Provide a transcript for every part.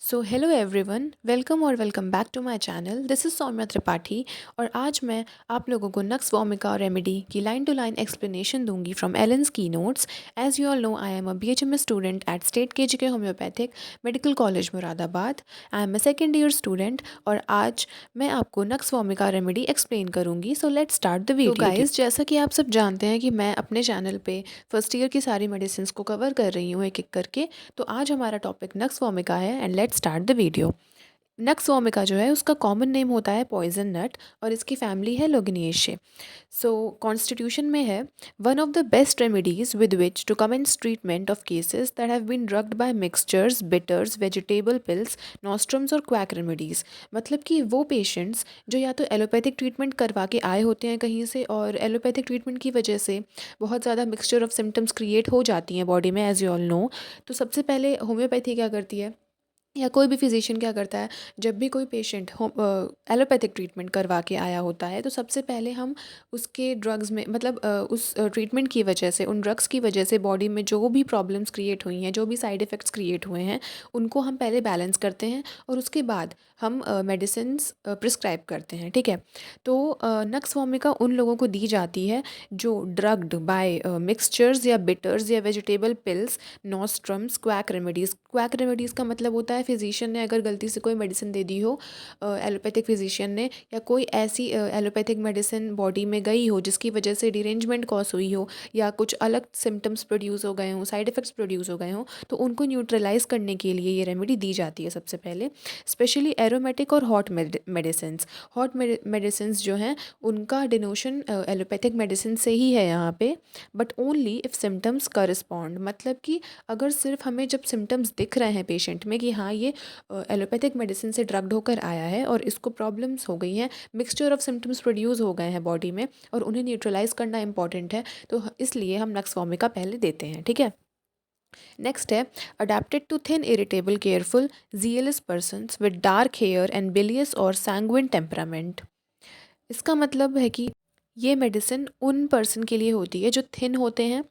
सो hello everyone, welcome और welcome back to my channel. This is Saumya Tripathi और आज मैं आप लोगों को नक्स वोमिका रेमेडी की लाइन टू लाइन एक्सप्लेनेशन दूंगी फ्रॉम एलेंस की notes. As you all know, I am a BHMS student at state KGK homeopathic medical college Moradabad. I am a second year student और आज मैं आपको nux vomica remedy explain करूंगी। So let's start the video. तो guys, जैसा कि आप सब जानते हैं कि मैं अपने चैनल पे फर्स्ट ईयर की सारी मेडिसिन को कवर कर रही हूँ एक एक करके। तो आज हमारा टॉपिक नक्स वोमिका है and let's start the video. Nux vomica जो है उसका कॉमन नेम होता है पॉइजन नट और इसकी फैमिली है लोगेनिएशे। सो कॉन्स्टिट्यूशन में है one of the best remedies with which to commence treatment of cases that have been drugged by mixtures, bitters, vegetable pills, nostrums और क्वैक रेमेडीज़। मतलब कि वो पेशेंट्स जो या तो एलोपैथिक ट्रीटमेंट करवा के आए होते हैं कहीं से और एलोपैथिक ट्रीटमेंट की वजह से बहुत ज़्यादा मिक्सचर ऑफ सिम्टम्स क्रिएट हो जाती हैं बॉडी में, एज यू ऑल नो। तो सबसे पहले होम्योपैथी क्या करती है या कोई भी फिजिशियन क्या करता है, जब भी कोई पेशेंट एलोपैथिक ट्रीटमेंट करवा के आया होता है तो सबसे पहले हम उसके ड्रग्स में मतलब उस ट्रीटमेंट की वजह से, उन ड्रग्स की वजह से बॉडी में जो भी प्रॉब्लम्स क्रिएट हुई हैं, जो भी साइड इफ़ेक्ट्स क्रिएट हुए हैं, उनको हम पहले बैलेंस करते हैं और उसके बाद हम मेडिसिन्स प्रिस्क्राइब करते हैं। ठीक है। तो नक्स वोमिका उन लोगों को दी जाती है जो ड्रग्ड बाय मिक्सचर्स या बिटर्स या वेजिटेबल पिल्स, नॉस्ट्रम्स, क्वैक रेमेडीज़ का मतलब होता है फिजिशियन ने अगर गलती से कोई मेडिसिन दे दी हो, एलोपैथिक फिजिशियन ने, या कोई ऐसी एलोपैथिक मेडिसिन बॉडी में गई हो जिसकी वजह से डिरेंजमेंट कॉज हुई हो या कुछ अलग सिम्टम्स प्रोड्यूस हो गए हों, साइड इफ़ेक्ट्स प्रोड्यूस हो गए हों, तो उनको न्यूट्रलाइज करने के लिए ये रेमेडी दी जाती है सबसे पहले। स्पेशली एरोमेटिक और हॉट मेडिसिन्स। हॉट मेडिसिन्स जो हैं उनका डिनोशन एलोपैथिक मेडिसिन से ही है यहाँ पे, but only if symptoms correspond. मतलब कि अगर सिर्फ हमें जब सिम्टम्स दिख रहे हैं पेशेंट में कि हाँ ये एलोपैथिक मेडिसिन से ड्रग्ड होकर आया है और इसको प्रॉब्लम्स हो गई हैं, मिक्सचर ऑफ सिम्टम्स प्रोड्यूस हो गए हैं बॉडी में और उन्हें न्यूट्रलाइज करना इंपॉर्टेंट है, तो इसलिए हम नक्स वोमिका पहले देते हैं। ठीक है। नेक्स्ट है adapted to thin irritable careful zealous persons with dark hair and bilious और sanguine temperament। इसका मतलब है कि ये मेडिसिन उन पर्सन के लिए होती है जो थिन होते हैं,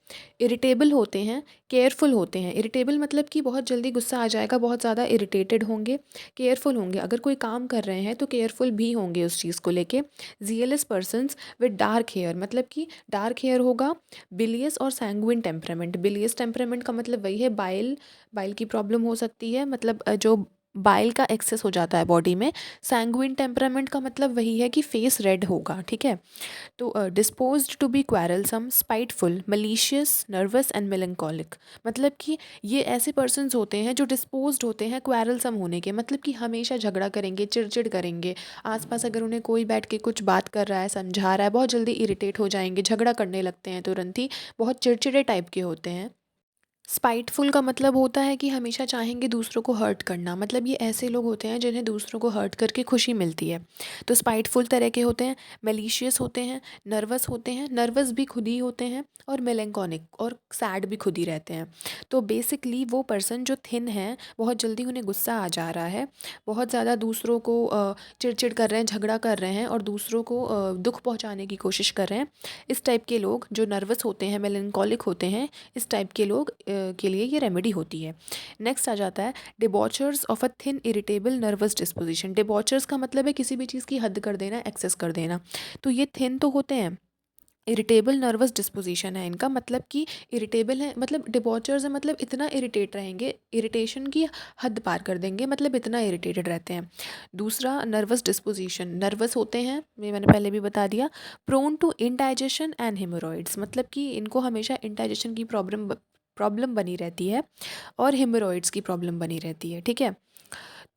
इरिटेबल होते हैं, केयरफुल होते हैं। इरिटेबल मतलब कि बहुत जल्दी गुस्सा आ जाएगा, बहुत ज़्यादा इरिटेटेड होंगे। केयरफुल होंगे, अगर कोई काम कर रहे हैं तो केयरफुल भी होंगे उस चीज़ को लेके। जियलस पर्सनस विद डार्क हेयर, मतलब कि डार्क हेयर होगा। बिलियस और सैंगुइन टेम्परामेंट। बिलियस टेम्परामेंट का मतलब वही है, बाइल बाइल की प्रॉब्लम हो सकती है, मतलब जो बाइल का एक्सेस हो जाता है बॉडी में। सैंगुइन टेम्परामेंट का मतलब वही है कि फेस रेड होगा। ठीक है। तो disposed to be quarrelsome, spiteful, malicious, nervous and melancholic. मतलब कि ये ऐसे पर्सन्स होते हैं जो डिस्पोज्ड होते हैं क्वारलसम होने के, मतलब कि हमेशा झगड़ा करेंगे, चिड़चिड़ करेंगे। आसपास अगर उन्हें कोई बैठ के कुछ बात कर रहा है, समझा रहा है, बहुत जल्दी इरिटेट हो जाएंगे, झगड़ा करने लगते हैं तुरंत ही, बहुत चिड़चिड़े टाइप के होते हैं। स्पाइटफुल का मतलब होता है कि हमेशा चाहेंगे दूसरों को हर्ट करना, मतलब ये ऐसे लोग होते हैं जिन्हें दूसरों को हर्ट करके खुशी मिलती है। तो स्पाइटफुल तरह के होते हैं, मेलिशियस होते हैं, नर्वस होते हैं, नर्वस भी खुद ही होते हैं, और मेलेंकोनिक और सैड भी खुद ही रहते हैं। तो बेसिकली वो पर्सन जो थिन है, बहुत जल्दी उन्हें गुस्सा आ जा रहा है, बहुत ज़्यादा दूसरों को चिड़चिड़ कर रहे हैं, झगड़ा कर रहे हैं और दूसरों को दुख पहुँचाने की कोशिश कर रहे हैं, इस टाइप के लोग जो नर्वस होते हैं, मेलेंकोलिक होते हैं, इस टाइप के लोग के लिए ये रेमेडी होती है। नेक्स्ट आ जाता है debauchers of a thin irritable nervous disposition. Debauchers का मतलब है किसी भी चीज़ की हद कर देना, एक्सेस कर देना। तो ये थिन तो होते हैं, इरिटेबल नर्वस डिस्पोजिशन है इनका, मतलब कि इरिटेबल है, मतलब डिबॉचर्स है, मतलब इतना इरिटेट रहेंगे, इरिटेशन की हद पार कर देंगे, मतलब इतना इरिटेटेड रहते हैं। दूसरा नर्वस डिस्पोजिशन, नर्वस होते हैं, ये मैंने पहले भी बता दिया। Prone to indigestion and haemorrhoids, मतलब कि इनको हमेशा इनडाइजेशन की प्रॉब्लम बनी रहती है और हेमोरॉइड्स की प्रॉब्लम बनी रहती है। ठीक है।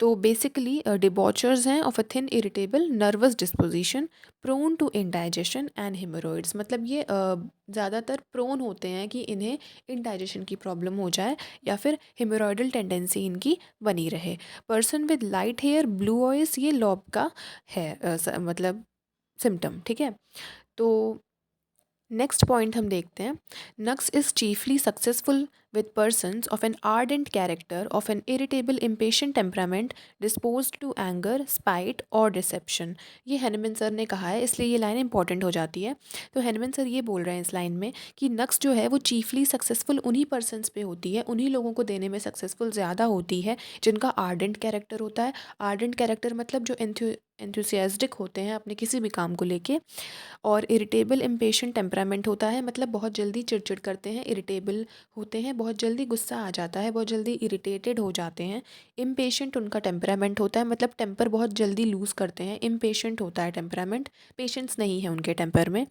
तो बेसिकली डिबॉचर्स हैं of a thin irritable nervous disposition, prone to indigestion and haemorrhoids. मतलब ये ज़्यादातर प्रोन होते हैं कि इन्हें इनडाइजेशन की प्रॉब्लम हो जाए या फिर हेमोरॉइडल टेंडेंसी इनकी बनी रहे। Person with light hair, blue eyes, ये लॉब का है मतलब सिम्टम। ठीक है। तो नेक्स्ट पॉइंट हम देखते हैं। Nux is chiefly successful with persons of an ardent character, of an irritable impatient temperament, disposed to anger, spite और डिसेप्शन। ये हैनमन सर ने कहा है, इसलिए ये लाइन इंपॉर्टेंट हो जाती है। तो हैनमन सर ये बोल रहे हैं इस लाइन में कि नक्स जो है वो चीफली सक्सेसफुल उन्हीं पर्सन्स पे होती है, उन्हीं लोगों को देने में सक्सेसफुल ज़्यादा होती है जिनका आर्डेंट कैरेक्टर होता है। आर्डेंट कैरेक्टर मतलब जो एंथुसियास्टिक होते हैं अपने किसी भी काम को लेके, और इरिटेबल इम्पेशेंट टेम्परामेंट होता है, मतलब बहुत जल्दी चिड़चिड़ करते हैं, इरिटेबल होते हैं, बहुत जल्दी गुस्सा आ जाता है, बहुत जल्दी इरिटेटेड हो जाते हैं। इम्पेशेंट उनका टेम्परामेंट होता है, मतलब टेम्पर बहुत जल्दी लूज़ करते हैं। इम्पेशेंट होता है टेम्परामेंट, पेशेंस नहीं है उनके टेम्पर में।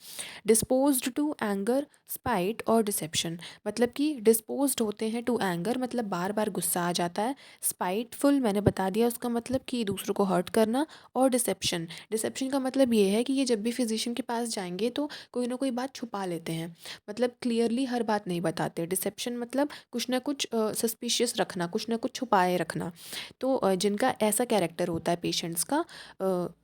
डिस्पोज्ड टू एंगर, स्पाइट और डिसेप्शन, मतलब कि डिस्पोज्ड होते हैं टू एंगर, मतलब बार बार गुस्सा आ जाता है। स्पाइटफुल मैंने बता दिया उसका मतलब कि दूसरों को हर्ट करना। और डिसेप्शन, डिसेप्शन का मतलब ये है कि ये जब भी फिजिशियन के पास जाएंगे तो कोई ना कोई बात छुपा लेते हैं, मतलब क्लियरली हर बात नहीं बताते। डिसेप्शन मतलब कुछ ना कुछ सस्पिशियस रखना, कुछ ना कुछ छुपाए रखना। तो जिनका ऐसा कैरेक्टर होता है पेशेंट्स का,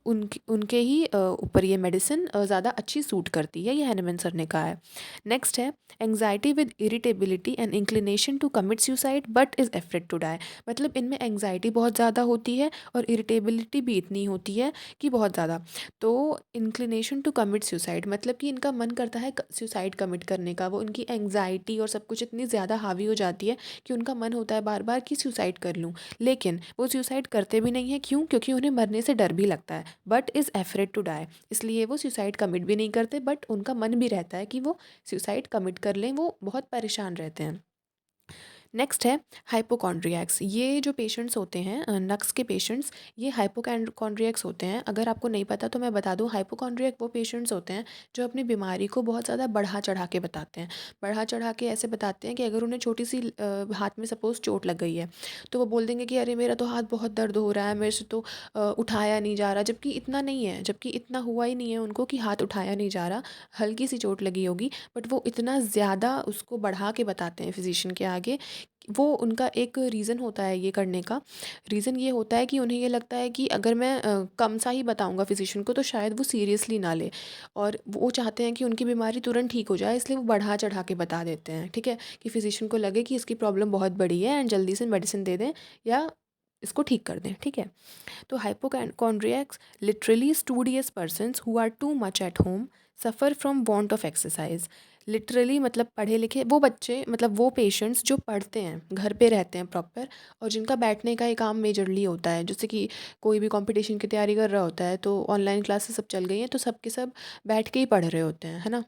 उनके ही ऊपर ये मेडिसिन ज़्यादा अच्छी सूट करती है, ये हैनमन सर ने कहा है। नेक्स्ट है anxiety with irritability and inclination to commit suicide but is afraid to die, मतलब इनमें एंग्जाइटी बहुत ज़्यादा होती है और इरिटेबिलिटी भी इतनी होती है कि बहुत ज़्यादा। तो इंक्लिनेशन टू कमिट सुसाइड मतलब कि इनका मन करता है सुसाइड कमिट करने का, वो उनकी एंग्जाइटी और सब कुछ इतनी ज़्यादा हावी हो जाती है कि उनका मन होता है बार बार कि सुसाइड कर लूँ, लेकिन वो सुसाइड करते भी नहीं है। क्यों? क्योंकि उन्हें मरने से डर भी लगता है, but is afraid to die, इसलिए वो सुसाइड कमिट भी नहीं करते, बट उनका मन भी रहता है कि वो सुसाइड कमिट कर लें, वो बहुत परेशान रहते हैं। नेक्स्ट है हाइपोकॉन्ड्रियक्स। ये जो पेशेंट्स होते हैं नक्स के पेशेंट्स, ये हाइपोकॉन्ड्रियक्स होते हैं। अगर आपको नहीं पता तो मैं बता दूं, हाइपोकॉन्ड्रियक वो पेशेंट्स होते हैं जो अपनी बीमारी को बहुत ज़्यादा बढ़ा चढ़ा के बताते हैं। बढ़ा चढ़ा के ऐसे बताते हैं कि अगर उन्हें छोटी सी हाथ में सपोज़ चोट लग गई है तो वो बोल देंगे कि अरे मेरा तो हाथ बहुत दर्द हो रहा है, मेरे से तो उठाया नहीं जा रहा, जबकि इतना नहीं है, जबकि इतना हुआ ही नहीं है उनको कि हाथ उठाया नहीं जा रहा, हल्की सी चोट लगी होगी, बट वो इतना ज़्यादा उसको बढ़ा के बताते हैं फिजिशियन के आगे। वो उनका एक रीज़न होता है ये करने का। रीज़न ये होता है कि उन्हें ये लगता है कि अगर मैं कम सा ही बताऊंगा फिजिशियन को तो शायद वो सीरियसली ना ले, और वो चाहते हैं कि उनकी बीमारी तुरंत ठीक हो जाए, इसलिए वो बढ़ा चढ़ा के बता देते हैं। ठीक है, कि फिजिशियन को लगे कि इसकी प्रॉब्लम बहुत बड़ी है एंड जल्दी से मेडिसिन दे दें या इसको ठीक कर दें। ठीक है, तो hypochondriacs literally studious persons who are too much at home suffer from want of exercise। Literally मतलब पढ़े लिखे वो बच्चे, मतलब वो पेशेंट्स जो पढ़ते हैं, घर पे रहते हैं प्रॉपर, और जिनका बैठने का ही काम मेजरली होता है, जैसे कि कोई भी कंपटीशन की तैयारी कर रहा होता है तो ऑनलाइन क्लासेस सब चल गई हैं तो सब के सब बैठ के ही पढ़ रहे होते हैं, है ना।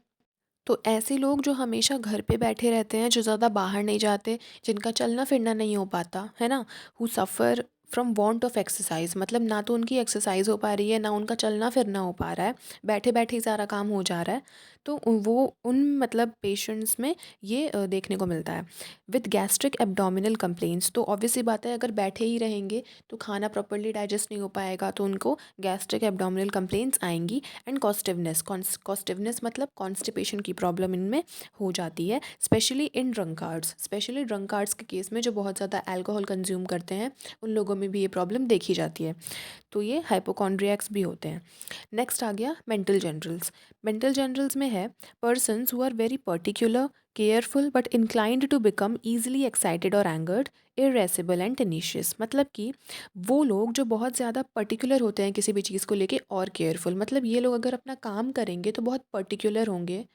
तो ऐसे लोग जो हमेशा घर पे बैठे रहते हैं, जो ज़्यादा बाहर नहीं जाते, जिनका चलना फिरना नहीं हो पाता है ना, who suffer from want of exercise, मतलब ना तो उनकी एक्सरसाइज हो पा रही है ना उनका चलना फिरना हो पा रहा है, बैठे बैठे ही सारा काम हो जा रहा है। तो वो उन मतलब पेशेंट्स में ये देखने को मिलता है। विद गैस्ट्रिक एब्डोमिनल कंप्लेंट्स, तो ऑब्वियसली बात है अगर बैठे ही रहेंगे तो खाना प्रॉपरली डाइजेस्ट नहीं हो पाएगा, तो उनको गैस्ट्रिक एब्डोमिनल कंप्लेंट्स आएंगी। एंड कॉस्टिवनेस, कॉस्टिवनेस मतलब कॉन्स्टिपेशन की प्रॉब्लम इनमें हो जाती है, स्पेशली इन ड्रंकार्ड्स, स्पेशली ड्रंकार्ड्स के केस में जो बहुत ज़्यादा अल्कोहल कंज्यूम करते हैं उन लोगों में भी ये प्रॉब्लम देखी जाती है। तो ये हाइपोकॉन्ड्रियक्स भी होते हैं। नेक्स्ट आ गया मेंटल जनरल्स। मेंटल जनरल्स में है persons who are very particular, careful but inclined to become easily excited और एंगर्ड, इरेसिबल एंड टेनिशियस, मतलब कि वो लोग जो बहुत ज़्यादा पर्टिकुलर होते हैं किसी भी चीज़ को लेके, और केयरफुल मतलब ये लोग अगर अपना काम करेंगे तो बहुत पर्टिकुलर होंगे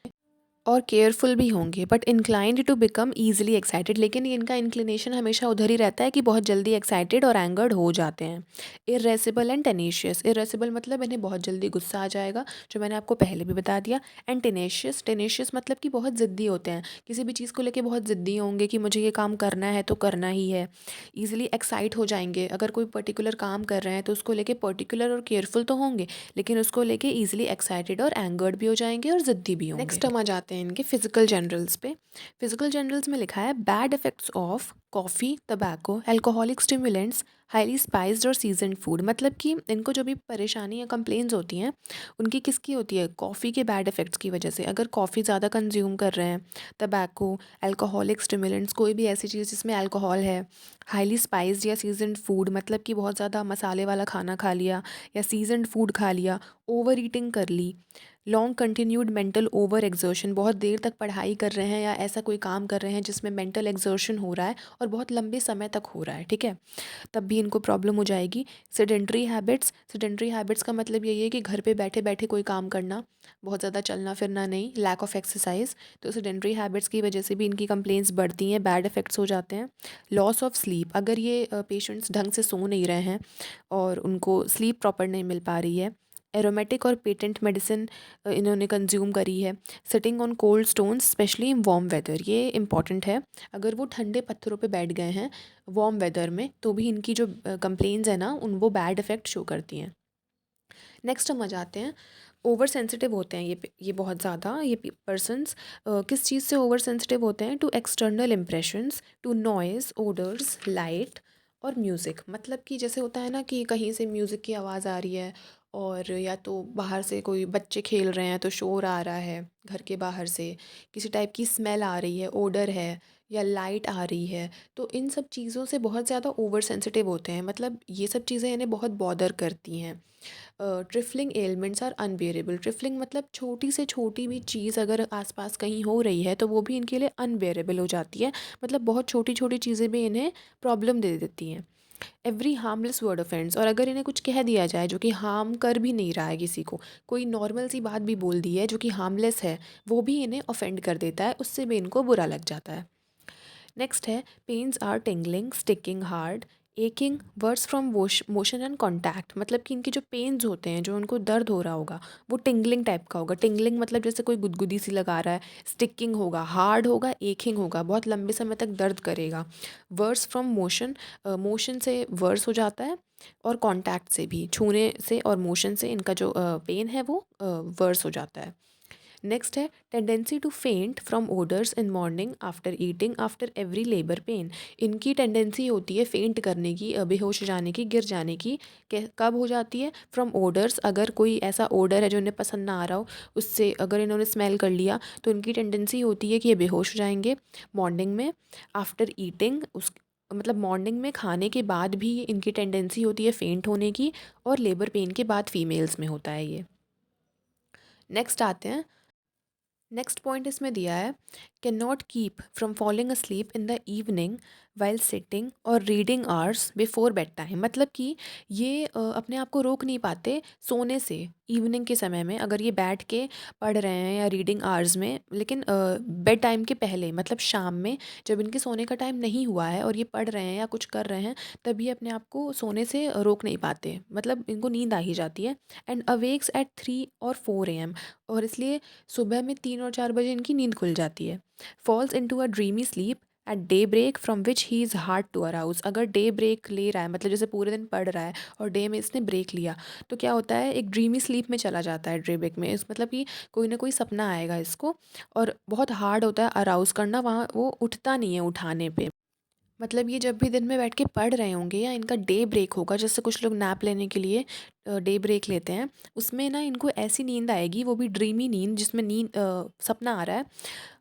और केयरफुल भी होंगे, but inclined to become easily excited, लेकिन इनका इंक्लिनेशन हमेशा उधर ही रहता है कि बहुत जल्दी एक्साइटेड और एंगर्ड हो जाते हैं। इरेसिबल एंड टेनेशियस, इरेसिबल मतलब इन्हें बहुत जल्दी गुस्सा आ जाएगा, जो मैंने आपको पहले भी बता दिया। एंड टेनेशियस, टेनेशियस मतलब कि बहुत ज़िद्दी होते हैं, किसी भी चीज़ को लेके बहुत ज़िद्दी होंगे कि मुझे ये काम करना है तो करना ही है। ईजिली एक्साइट हो जाएंगे, अगर कोई पर्टिकुलर काम कर रहे हैं तो उसको लेके पर्टिकुलर और केयरफुल तो होंगे, लेकिन उसको लेके ईजिली एक्साइटेड और एंगर्ड भी हो जाएंगे और ज़िद्दी भी होंगे। नेक्स्ट हम आ जाते हैं इनके फिजिकल जनरल्स पे। फिजिकल जनरल्स में लिखा है bad effects of coffee, tobacco, alcoholic stimulants, highly spiced और सीजनड फूड, मतलब कि इनको जो भी परेशानी या कंप्लेंट्स होती हैं उनकी किसकी होती है, कॉफ़ी के बैड इफ़ेक्ट्स की वजह से, अगर कॉफ़ी ज़्यादा कंज्यूम कर रहे हैं, टबैको, अल्कोहलिक स्टिमुलेंट्स, कोई भी ऐसी चीज़ जिसमें अल्कोहल है, हाईली स्पाइस्ड या सीजनड फूड मतलब कि बहुत ज़्यादा मसाले वाला खाना खा लिया या सीजनड फूड खा लिया, ओवर ईटिंग कर ली, long continued mental over exertion, बहुत देर तक पढ़ाई कर रहे हैं या ऐसा कोई काम कर रहे हैं जिसमें मेंटल एक्सर्शन हो रहा है और बहुत लंबे समय तक हो रहा है, ठीक है, तब भी इनको प्रॉब्लम हो जाएगी। सेडेंट्री हैबिट्स का मतलब यही है कि घर पे बैठे बैठे कोई काम करना, बहुत ज़्यादा चलना फिरना नहीं, लैक ऑफ एक्सरसाइज। तो सेडेंट्री हैबिट्स की वजह से भी इनकी कंप्लेंट्स बढ़ती हैं, बैड इफ़ेक्ट्स हो जाते हैं। लॉस ऑफ स्लीप, अगर ये पेशेंट्स ढंग से सो नहीं रहे हैं और उनको स्लीप प्रॉपर नहीं मिल पा रही है। एरोमेटिक और पेटेंट मेडिसिन इन्होंने कंज्यूम करी है। Sitting on cold stones especially in warm weather, ये इंपॉर्टेंट है। अगर वो ठंडे पत्थरों पे बैठ गए हैं वार्म वेदर में तो भी इनकी जो कंप्लेंट्स है ना उन वो बैड इफ़ेक्ट शो करती हैं। नेक्स्ट हम आ जाते हैं, ओवर सेंसिटिव होते हैं ये बहुत ज़्यादा ये पर्सनस। किस चीज़ से ओवर सेंसिटिव होते हैं? To external impressions, to noise, odours, light और म्यूज़िक। मतलब कि जैसे होता है ना कि कहीं से म्यूज़िक की आवाज़ आ रही है और या तो बाहर से कोई बच्चे खेल रहे हैं तो शोर आ रहा है घर के बाहर से, किसी टाइप की स्मेल आ रही है, ओडर है या लाइट आ रही है, तो इन सब चीज़ों से बहुत ज़्यादा ओवर सेंसिटिव होते हैं। मतलब ये सब चीज़ें इन्हें बहुत बॉदर करती हैं। Trifling elements are unbearable, trifling मतलब छोटी से छोटी भी चीज़ अगर आसपास कहीं हो रही है तो वो भी इनके लिए अनबेरेबल हो जाती है। मतलब बहुत छोटी छोटी चीज़ें भी इन्हें प्रॉब्लम दे देती हैं। एवरी हार्मलेस वर्ड ऑफेंस, और अगर इन्हें कुछ कह दिया जाए जो कि हार्म कर भी नहीं रहा है किसी को, कोई नॉर्मल सी बात भी बोल दी है जो कि हार्मलेस है, वो भी इन्हें ऑफेंड कर देता है, उससे भी इनको बुरा लग जाता है। नेक्स्ट है pains are tingling, sticking hard, aching, worse from motion and contact. मतलब कि इनके जो पेन्स होते हैं, जो उनको दर्द हो रहा होगा वो टिंगलिंग टाइप का होगा। टिंगलिंग मतलब जैसे कोई गुदगुदी सी लगा रहा है, स्टिकिंग होगा, हार्ड होगा, एकिंग होगा, बहुत लंबे समय तक दर्द करेगा। वर्ड्स फ्रॉम मोशन, मोशन से वर्ड्स हो जाता है और कॉन्टैक्ट से भी, छूने से और मोशन से इनका जो पेन है वो वर्स हो जाता है। नेक्स्ट है टेंडेंसी टू फेंट from odours in morning after eating after every labour pain. इनकी टेंडेंसी होती है फेंट करने की, बेहोश हो जाने की, गिर जाने की। कब हो जाती है? फ्रॉम ओडर्स, अगर कोई ऐसा ओडर है जो इन्हें पसंद ना आ रहा हो, उससे अगर इन्होंने स्मेल कर लिया तो इनकी टेंडेंसी होती है कि ये बेहोश हो जाएंगे मॉर्निंग में। आफ्टर ईटिंग, उस मतलब मॉर्निंग में खाने के बाद भी इनकी टेंडेंसी होती है फेंट होने की, और लेबर पेन के बाद फीमेल्स में होता है ये। नेक्स्ट आते हैं, नेक्स्ट पॉइंट इसमें दिया है, can not keep from falling asleep in the evening while sitting और reading hours before bed time. मतलब कि ये अपने आप को रोक नहीं पाते सोने से इवनिंग के समय में, अगर ये बैठ के पढ़ रहे हैं या रीडिंग आवर्स में, लेकिन बेड टाइम के पहले मतलब शाम में जब इनके सोने का टाइम नहीं हुआ है और ये पढ़ रहे हैं या कुछ कर रहे हैं, तब ये अपने आप को सोने से रोक नहीं पाते, मतलब इनको नींद आ ही जाती है। एंड अवेक्स एट 3 और 4 AM, और इसलिए सुबह में 3 और 4 बजे इनकी नींद खुल जाती है। Falls into a dreamy sleep at daybreak from which he is hard to arouse. अगर डे ब्रेक ले रहा है, मतलब जैसे पूरे दिन पढ़ रहा है और डे में इसने ब्रेक लिया, तो क्या होता है, एक ड्रीमी स्लीप में चला जाता है डे ब्रेक में। इस मतलब कि कोई ना कोई सपना आएगा इसको, और बहुत हार्ड होता है अराउज करना, वहाँ वो उठता नहीं है उठाने पे। मतलब ये जब भी दिन में बैठ के पढ़ रहे होंगे या इनका डे ब्रेक होगा, जैसे कुछ लोग नैप लेने के लिए डे ब्रेक लेते हैं, उसमें ना इनको ऐसी नींद आएगी, वो भी ड्रीमी नींद जिसमें नींद सपना आ रहा है,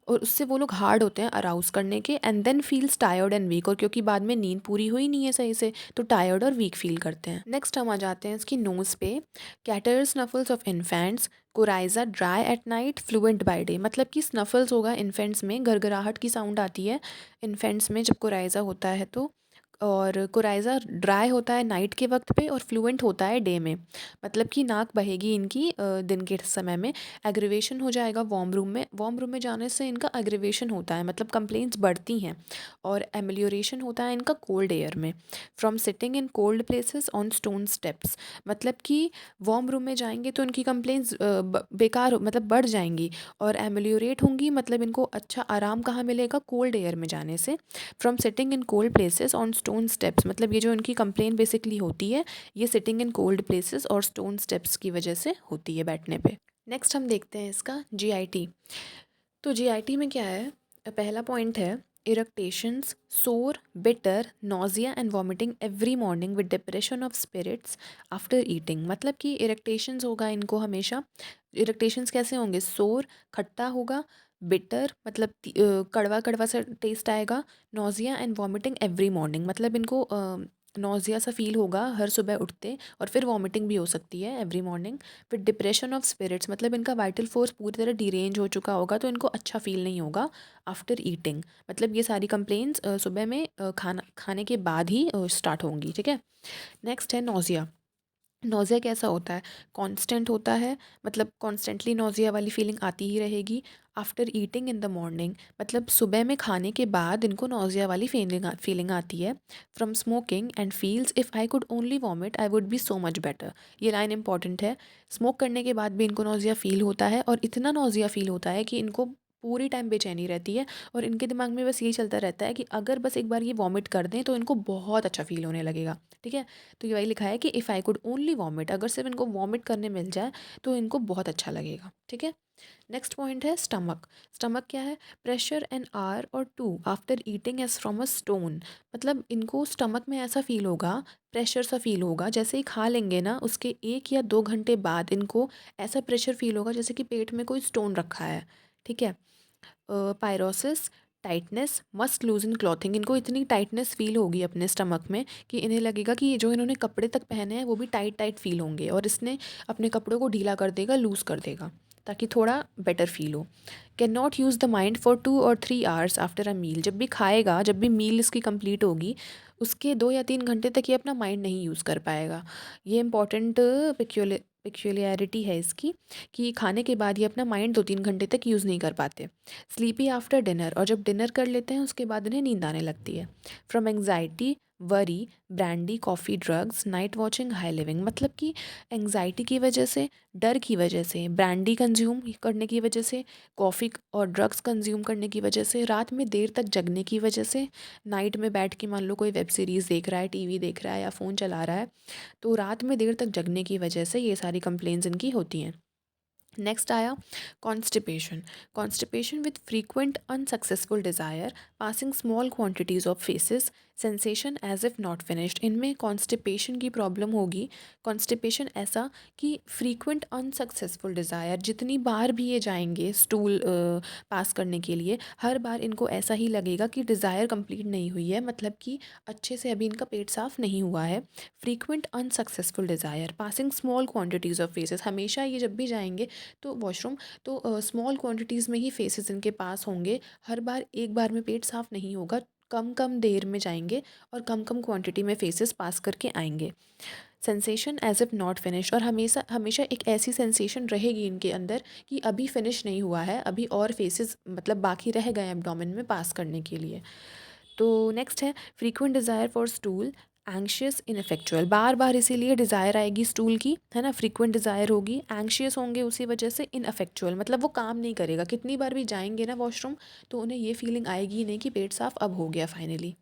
और उससे वो लोग हार्ड होते हैं अराउज करने के, and then feels tired and weak, और क्योंकि बाद में नींद पूरी हुई नहीं है सही से, तो टायर्ड और वीक फील करते हैं। नेक्स्ट हम आ जाते हैं इसकी नोज़ पे, catarrh snuffles of infants, coryza dry at night, fluent by day. मतलब कि स्नफल्स होगा इन्फेंट्स में, गरगराहट की साउंड आती है इन्फेंट्स में जब कोराइजा होता है तो, और कोराइज़ा ड्राई होता है नाइट के वक्त पे और फ्लुएंट होता है डे में। मतलब कि नाक बहेगी इनकी दिन के समय में। एग्रीवेशन हो जाएगा वार्म रूम में, वार्म रूम में जाने से इनका एग्रीवेशन होता है, मतलब कंप्लेंट्स बढ़ती हैं। और एमेलियोरेशन होता है इनका कोल्ड एयर में। From sitting in cold places on stone steps, मतलब कि वार्म रूम में जाएंगे तो इनकी कंप्लेंट्स बेकार मतलब बढ़ जाएंगी, और एमेलियोरेट होंगी, मतलब इनको अच्छा आराम कहाँ मिलेगा? कोल्ड एयर में जाने से। From sitting in cold places on stone steps, मतलब ये जो इनकी कंप्लेन बेसिकली होती है, ये सिटिंग इन कोल्ड प्लेसेस और स्टोन स्टेप्स की वजह से होती है बैठने पे। नेक्स्ट हम देखते हैं इसका जीआईटी। तो जीआईटी में क्या है? पहला पॉइंट है eructations, sour, bitter, nausea and vomiting every morning with depression of spirits after eating. मतलब कि इरेक्टेशंस होगा इनको हमेशा। इरेक्टेशंस कैसे होंगे? सोर, खट्टा होगा, बिटर मतलब कड़वा कड़वा सा टेस्ट आएगा, nausea and vomiting every morning, मतलब इनको नौजिया सा फील होगा हर सुबह उठते, और फिर वॉमिटिंग भी हो सकती है एवरी मॉर्निंग। फिर डिप्रेशन ऑफ स्पिरिट्स, मतलब इनका वाइटल फोर्स पूरी तरह डिरेंज हो चुका होगा, तो इनको अच्छा फील नहीं होगा आफ्टर ईटिंग। मतलब ये सारी कंप्लेंट्स सुबह में खाने के बाद ही स्टार्ट होंगी, ठीक है। नेक्स्ट है नौजिया। नौज़िया कैसा होता है? कांस्टेंट होता है, मतलब कॉन्स्टेंटली नौज़िया वाली फीलिंग आती ही रहेगी। After eating in the morning, मतलब सुबह में खाने के बाद इनको नौज़िया वाली फीलिंग आती है। From smoking and feels if I could only vomit I would be so much better. ये लाइन इंपॉर्टेंट है। स्मोक करने के बाद भी इनको नौज़िया फील होता है, और इतना नौज़िया फील होता है कि इनको पूरी टाइम बेचैनी रहती है, और इनके दिमाग में बस यही चलता रहता है कि अगर बस एक बार ये वॉमिट कर दें तो इनको बहुत अच्छा फील होने लगेगा, ठीक है। तो ये वही लिखा है कि if I could only vomit, अगर सिर्फ इनको वॉमिट करने मिल जाए तो इनको बहुत अच्छा लगेगा, ठीक है। नेक्स्ट पॉइंट है स्टमक। स्टमक क्या है? Pressure an hour or two after eating as from a stone. मतलब इनको स्टमक में ऐसा फील होगा, प्रेशर सा फील होगा, जैसे ही खा लेंगे ना उसके 1 या 2 घंटे बाद इनको ऐसा प्रेशर फील होगा जैसे कि पेट में कोई स्टोन रखा है, ठीक है। Pyrosis, tightness, must lose in clothing, इनको इतनी टाइटनेस फील होगी अपने स्टमक में कि इन्हें लगेगा कि जो इन्होंने कपड़े तक पहने हैं वो भी टाइट टाइट फील होंगे, और इसने अपने कपड़ों को ढीला कर देगा, लूज़ कर देगा, ताकि थोड़ा बेटर फील हो। Can not use the mind for 2 और 3 आवर्स आफ्टर अ मील, जब भी खाएगा, जब भी मील इसकी कंप्लीट होगी उसके 2 या 3 घंटे तक ये अपना माइंड नहीं यूज़ कर पाएगा। ये इंपॉर्टेंट पिक्यूलियरिटी है इसकी, कि खाने के बाद ये अपना माइंड 2-3 घंटे तक यूज़ नहीं कर पाते। स्लीपी आफ्टर डिनर, और जब डिनर कर लेते हैं उसके बाद इन्हें नींद आने लगती है। From anxiety, worry, brandy, coffee, drugs, night watching, high living, मतलब कि एंग्जाइटी की वजह से, डर की वजह से, ब्रांडी कंज्यूम करने की वजह से, कॉफ़ी और ड्रग्स कंज्यूम करने की वजह से, रात में देर तक जगने की वजह से, नाइट में बैठ के मान लो कोई वेब सीरीज़ देख रहा है, टीवी देख रहा है या फ़ोन चला रहा है, तो रात में देर तक जगने की वजह से ये सारी कंप्लेंट्स इनकी होती हैं। नेक्स्ट आया constipation. Constipation with frequent unsuccessful desire, passing small quantities of faeces, sensation as if not finished, इनमें कॉन्स्टिपेशन की प्रॉब्लम होगी। कॉन्स्टिपेशन ऐसा कि फ्रीक्वेंट अनसक्सेसफुल डिज़ायर, जितनी बार भी ये जाएंगे स्टूल पास करने के लिए, हर बार इनको ऐसा ही लगेगा कि डिज़ायर कंप्लीट नहीं हुई है, मतलब कि अच्छे से अभी इनका पेट साफ़ नहीं हुआ है। Frequent unsuccessful desire, passing small quantities of faces, हमेशा ये जब भी जाएंगे तो वॉशरूम, तो स्मॉल क्वांटिटीज़ में ही फेसेस इनके पास होंगे, हर बार एक बार में पेट साफ़ नहीं होगा, कम कम देर में जाएंगे और कम कम क्वांटिटी में फेसेस पास करके आएंगे। Sensation as if not finish, और हमेशा हमेशा एक ऐसी सेंसेशन रहेगी इनके अंदर कि अभी फिनिश नहीं हुआ है, अभी और फेसेस मतलब बाकी रह गए एब्डोमेन में पास करने के लिए। तो नेक्स्ट है frequent desire for stool, anxious, ineffectual, बार बार इसीलिए डिज़ायर आएगी स्टूल की, है ना, फ्रीक्वेंट डिज़ायर होगी, एंग्शियस होंगे उसी वजह से, इनअफेक्चुअल मतलब वो काम नहीं करेगा, कितनी बार भी जाएंगे ना वॉशरूम तो उन्हें ये फीलिंग आएगी ही नहीं कि पेट साफ अब हो गया फाइनली।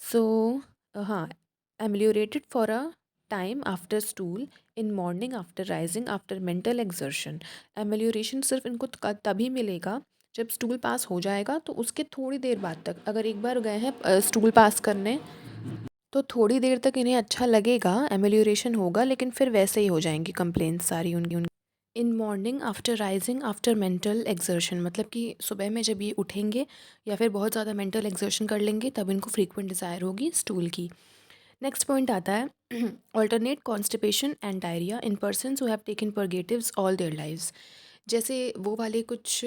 सो हाँ, ameliorated for a time after stool, in morning, after rising, after mental exertion. Amelioration सिर्फ इनको तभी मिलेगा जब स्टूल पास हो जाएगा, तो उसके थोड़ी देर बाद तक, अगर एक बार गए हैं स्टूल पास करने तो थोड़ी देर तक इन्हें अच्छा लगेगा, एमेलियोरेशन होगा, लेकिन फिर वैसे ही हो जाएंगी कंप्लेंट्स सारी उनकी। इन morning, after rising, after mental exertion, मतलब कि सुबह में जब ये उठेंगे या फिर बहुत ज़्यादा मेंटल एक्सर्शन कर लेंगे तब इनको फ्रीक्वेंट डिज़ायर होगी स्टूल की। नेक्स्ट पॉइंट आता है alternate constipation and diarrhoea in persons who have taken purgatives all their lives. जैसे वो वाले कुछ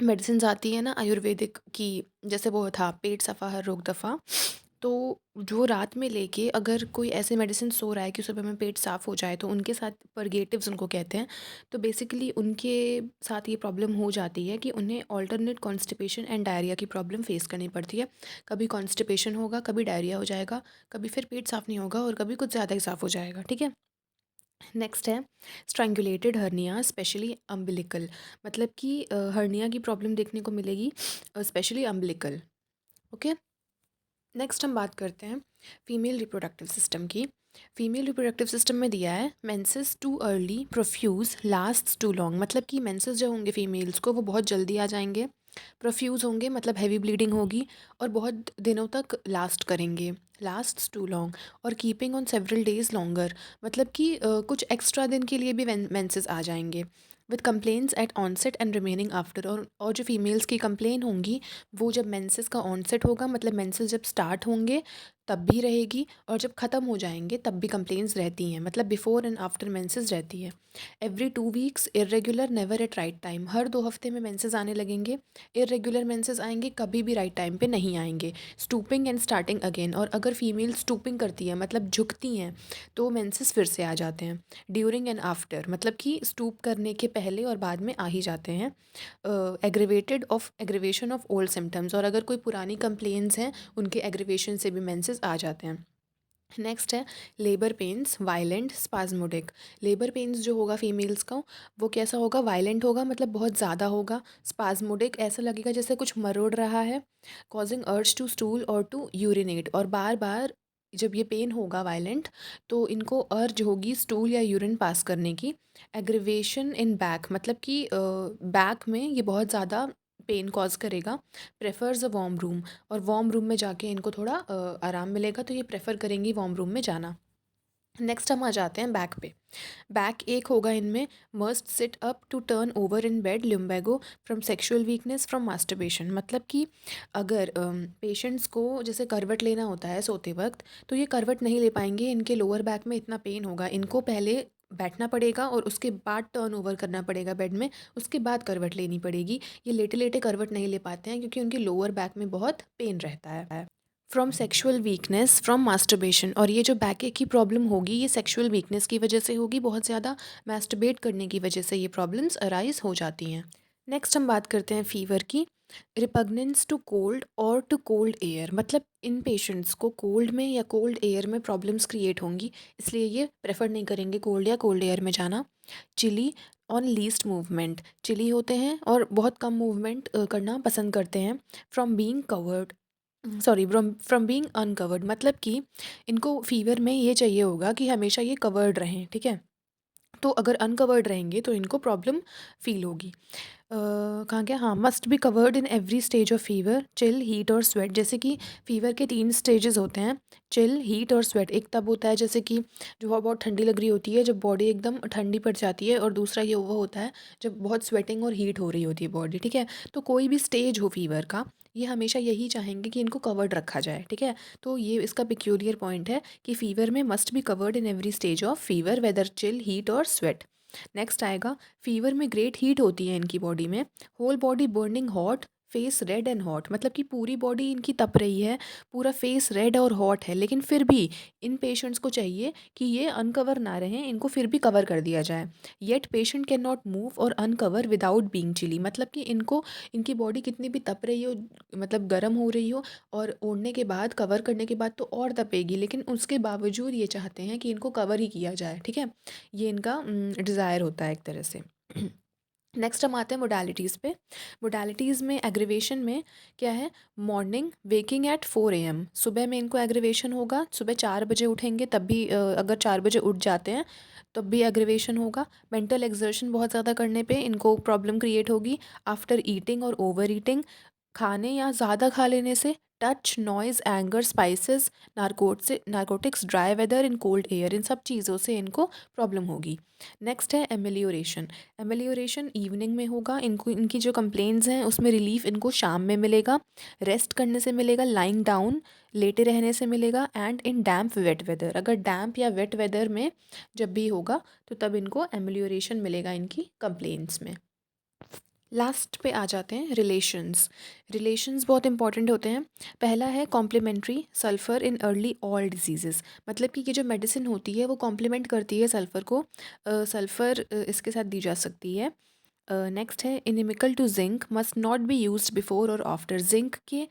मेडिसिन्स आती है ना आयुर्वेदिक की, जैसे वो था पेट सफ़ा हर रोग दफ़ा, तो जो रात में लेके अगर कोई ऐसे मेडिसिन सो रहा है कि सुबह में पेट साफ़ हो जाए, तो उनके साथ परगेटिव्स उनको कहते हैं। तो बेसिकली उनके साथ ये प्रॉब्लम हो जाती है कि उन्हें ऑल्टरनेट कॉन्स्टिपेशन एंड डायरिया की प्रॉब्लम फेस करनी पड़ती है। कभी कॉन्स्टिपेशन होगा, कभी डायरिया हो जाएगा, कभी फिर पेट साफ़ नहीं होगा और कभी कुछ ज़्यादा ही साफ़ हो जाएगा, ठीक है। नेक्स्ट है स्ट्रैंगुलेटेड हर्निया, स्पेशली अम्बिलिकल, मतलब कि हर्निया की प्रॉब्लम देखने को मिलेगी स्पेशली अम्बिलिकल, ओके। नेक्स्ट हम बात करते हैं फीमेल रिप्रोडक्टिव सिस्टम की। फीमेल रिप्रोडक्टिव सिस्टम में दिया है menses too early, profuse, lasts too long, मतलब कि मेंसेस जो होंगे फीमेल्स को वो बहुत जल्दी आ जाएंगे, प्रोफ्यूज़ होंगे मतलब हैवी ब्लीडिंग होगी, और बहुत दिनों तक लास्ट करेंगे, लास्ट्स टू लॉन्ग, और keeping on several days longer, मतलब कि कुछ एक्स्ट्रा दिन के लिए भी मेंसेस आ जाएंगे, with complaints at onset and remaining after, और जो फीमेल्स की कंप्लेन होंगी वो जब मेंसेस का ऑनसेट होगा, मतलब मेंसेस जब स्टार्ट होंगे तब भी रहेगी और जब ख़त्म हो जाएंगे तब भी कंप्लेंट्स रहती हैं, मतलब बिफोर एंड आफ्टर मेंसेस रहती है। Every 2 weeks, irregular, never at right time, हर 2 हफ्ते में मेंसेस आने लगेंगे। इरेगुलर मेंसेस आएंगे, कभी भी राइट टाइम पे नहीं आएंगे। स्टूपिंग एंड स्टार्टिंग अगेन, और अगर फीमेल स्टूपिंग करती है मतलब झुकती हैं तो मेंसेस फिर से आ जाते हैं। ड्यूरिंग एंड आफ्टर, मतलब कि स्टूप करने के पहले और बाद में आ ही जाते हैं। एग्रीवेशन ऑफ ओल्ड सिम्टम्स, और अगर कोई पुरानी कंप्लेंट्स हैं उनके एग्रीवेशन से भी मेंसेस आ जाते हैं। नेक्स्ट है labour pains, violent, spasmodic. Labour pains जो होगा फीमेल्स का, वो कैसा होगा? वायलेंट होगा, मतलब बहुत ज़्यादा होगा। स्पाज्मोडिक, ऐसा लगेगा जैसे कुछ मरोड़ रहा है। कॉजिंग अर्ज टू स्टूल और टू यूरिनेट, और बार बार जब ये पेन होगा वायलेंट तो इनको अर्ज होगी स्टूल या यूरिन पास करने की। एग्रीवेशन इन बैक, मतलब कि बैक में ये बहुत ज़्यादा पेन कॉज करेगा। प्रेफर्स अ वार्म रूम, और वार्म रूम में जाके इनको थोड़ा आराम मिलेगा तो ये प्रेफर करेंगी वार्म रूम में जाना। नेक्स्ट हम आ जाते हैं बैक पे। बैक एक होगा इनमें, must sit up to turn over in bed, lumbago, from sexual weakness, from masturbation. मतलब कि अगर पेशेंट्स को जैसे करवट लेना होता है सोते वक्त, तो ये करवट नहीं ले पाएंगे, इनके लोअर बैक में इतना पेन होगा, इनको पहले बैठना पड़ेगा और उसके बाद टर्न ओवर करना पड़ेगा बेड में, उसके बाद करवट लेनी पड़ेगी। ये लेटे लेटे करवट नहीं ले पाते हैं क्योंकि उनके लोअर बैक में बहुत पेन रहता है। From sexual weakness, from masturbation, और ये जो बैक एक की प्रॉब्लम होगी ये सेक्सुअल वीकनेस की वजह से होगी, बहुत ज़्यादा मैस्टरबेट करने की वजह से ये प्रॉब्लम्स अराइज हो जाती हैं। नेक्स्ट हम बात करते हैं फीवर की। रिपग्नेंस टू कोल्ड और टू कोल्ड एयर, मतलब इन पेशेंट्स को कोल्ड में या कोल्ड एयर में प्रॉब्लम्स क्रिएट होंगी, इसलिए ये प्रेफर नहीं करेंगे कोल्ड या कोल्ड एयर में जाना। Chilly on least movement, chilly होते हैं और बहुत कम मूवमेंट करना पसंद करते हैं। From being covered, sorry, from being uncovered, मतलब कि इनको फीवर में ये चाहिए होगा कि हमेशा ये कवर्ड रहें, ठीक है। तो अगर अनकवर्ड रहेंगे तो इनको प्रॉब्लम फील होगी। कहाँ गया? हाँ, must be covered in every stage of fever, chill, heat और स्वेट। जैसे कि फीवर के 3 स्टेजेस होते हैं, चिल, हीट और स्वेट। एक तब होता है जैसे कि जो हवा बहुत ठंडी लग रही होती है, जब बॉडी एकदम ठंडी पड़ जाती है, और दूसरा ये वो होता है जब बहुत स्वेटिंग और हीट हो रही होती है बॉडी, ठीक है। तो कोई भी स्टेज हो फीवर का, ये हमेशा यही चाहेंगे कि इनको कवर्ड रखा जाए, ठीक है। तो ये इसका पिक्यूलियर पॉइंट है कि फीवर में must be covered in every stage of fever, whether chill, heat और स्वेट। नेक्स्ट आएगा, फीवर में ग्रेट हीट होती है इनकी बॉडी में, whole body burning hot, face red and hot, मतलब कि पूरी बॉडी इनकी तप रही है, पूरा फेस रेड और हॉट है, लेकिन फिर भी इन पेशेंट्स को चाहिए कि ये अनकवर ना रहें, इनको फिर भी कवर कर दिया जाए। Yet patient can not move और अनकवर विदाउट बीइंग चिली, मतलब कि इनको, इनकी बॉडी कितनी भी तप रही हो, मतलब गर्म हो रही हो, और ओढ़ने के बाद, कवर करने के बाद तो और तपेगी, लेकिन उसके बावजूद ये चाहते हैं कि इनको कवर ही किया जाए, ठीक है। ये इनका डिज़ायर होता है एक तरह से। नेक्स्ट हम आते हैं मोडालिटीज़ पे। मोडालिटीज़ में एग्रीवेशन में क्या है? मॉर्निंग वेकिंग एट 4 AM, सुबह में इनको एग्रीवेशन होगा, सुबह 4 बजे उठेंगे तब भी अगर 4 बजे उठ जाते हैं तब भी एग्रीवेशन होगा। मेंटल एक्सर्शन बहुत ज़्यादा करने पे इनको प्रॉब्लम क्रिएट होगी। आफ्टर ईटिंग और ओवर ईटिंग, खाने या ज़्यादा खा लेने से। Touch, noise, anger, spices, narcotics, dry weather, in cold air, इन सब चीज़ों से इनको प्रॉब्लम होगी। नेक्स्ट है एमेलियोरेशन। एमेलियोरेशन इवनिंग में होगा, इनको, इनकी जो कंप्लेंट्स हैं उसमें रिलीफ इनको शाम में मिलेगा, रेस्ट करने से मिलेगा, लाइंग डाउन, लेटे रहने से मिलेगा, and in damp wet weather, अगर डैम्प या वेट वेदर में जब भी होगा तो तब इनको एमेलियोरेशन मिलेगा इनकी कंप्लेंट्स में। लास्ट पे आ जाते हैं रिलेशंस। रिलेशंस बहुत इंपॉर्टेंट होते हैं। पहला है complementary sulphur in early all diseases, मतलब कि ये जो मेडिसिन होती है वो कॉम्प्लीमेंट करती है सल्फ़र को, सल्फ़र इसके साथ दी जा सकती है। नेक्स्ट है inimical to zinc, must not be used before और आफ्टर। जिंक के,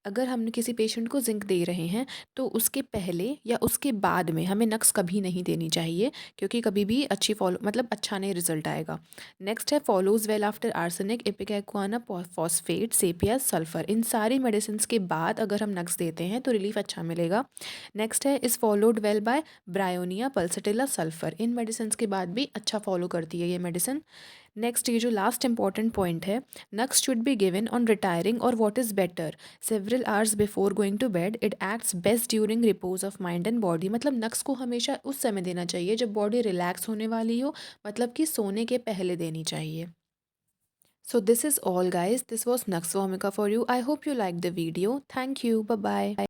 अगर हम किसी पेशेंट को जिंक दे रहे हैं तो उसके पहले या उसके बाद में हमें नक्स कभी नहीं देनी चाहिए, क्योंकि कभी भी अच्छी फॉलो, मतलब अच्छा नहीं रिजल्ट आएगा। नेक्स्ट है follows well after arsenic, ipecacuanha, phosphate, sepia, sulphur, इन सारी मेडिसिन के बाद अगर हम नक्स देते हैं तो रिलीफ अच्छा मिलेगा। नेक्स्ट है is followed well by bryonia, pulsatilla, sulphur, इन मेडिसिन के बाद भी अच्छा फॉलो करती है ये मेडिसिन। नेक्स्ट ये जो लास्ट इंपॉर्टेंट पॉइंट है, Nux should be given on retiring और what is better several hours before going to bed, it acts best during repose of mind and body, मतलब नक्स को हमेशा उस समय देना चाहिए जब बॉडी रिलैक्स होने वाली हो, मतलब कि सोने के पहले देनी चाहिए। So this is all guys, this was Nux Vomica for you. I hope you liked the video. Thank you, bye bye.